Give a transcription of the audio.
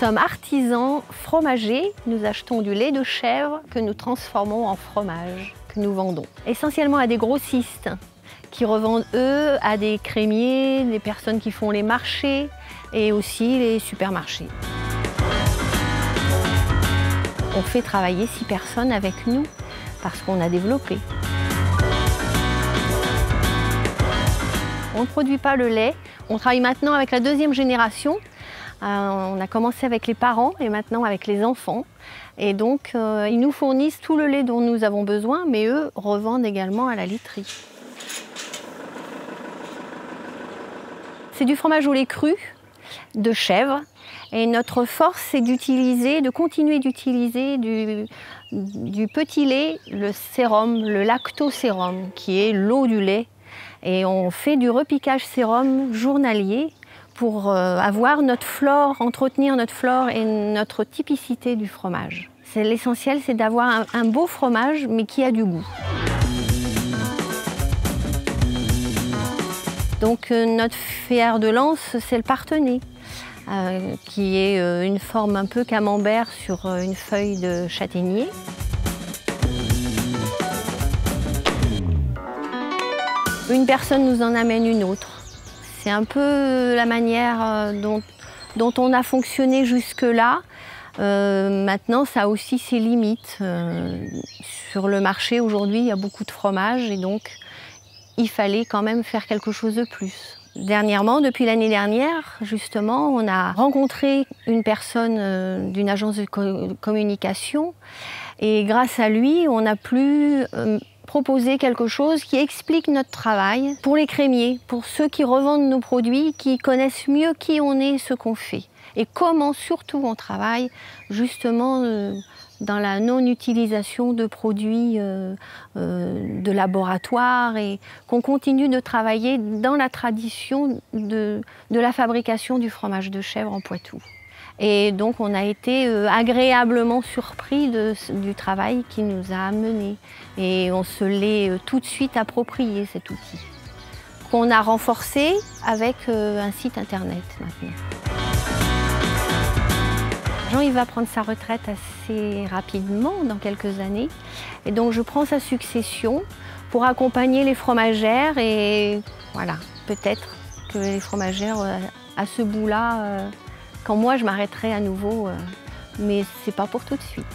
sommes artisans fromagers. Nous achetons du lait de chèvre que nous transformons en fromage, que nous vendons. Essentiellement à des grossistes qui revendent eux à des crémiers, des personnes qui font les marchés et aussi les supermarchés. On fait travailler 6 personnes avec nous parce qu'on a développé. On ne produit pas le lait. On travaille maintenant avec la 2e génération. On a commencé avec les parents et maintenant avec les enfants. Et donc, ils nous fournissent tout le lait dont nous avons besoin, mais eux revendent également à la literie. C'est du fromage au lait cru, de chèvre. Et notre force, c'est de continuer d'utiliser du petit lait, le sérum, le lactosérum, qui est l'eau du lait. Et on fait du repiquage sérum journalier pour avoir notre flore, entretenir notre flore et notre typicité du fromage. L'essentiel, c'est d'avoir un beau fromage, mais qui a du goût. Donc notre fer de lance, c'est le partenay, qui est une forme un peu camembert sur une feuille de châtaignier. Une personne nous en amène une autre. C'est un peu la manière dont on a fonctionné jusque-là. Maintenant, ça a aussi ses limites. Sur le marché, aujourd'hui, il y a beaucoup de fromages et donc il fallait quand même faire quelque chose de plus. Dernièrement, depuis l'année dernière, justement, on a rencontré une personne d'une agence de communication et grâce à lui, on a pu proposer quelque chose qui explique notre travail pour les crémiers, pour ceux qui revendent nos produits, qui connaissent mieux qui on est, ce qu'on fait et comment surtout on travaille justement dans la non-utilisation de produits de laboratoire et qu'on continue de travailler dans la tradition de la fabrication du fromage de chèvre en Poitou. Et donc on a été agréablement surpris du travail qui nous a amenés. Et on se l'est tout de suite approprié, cet outil, qu'on a renforcé avec un site internet maintenant. Jean, il va prendre sa retraite assez rapidement, dans quelques années. Et donc je prends sa succession pour accompagner les fromagères. Et voilà, peut-être que les fromagères, à ce bout-là, quand moi je m'arrêterai à nouveau, mais c'est pas pour tout de suite.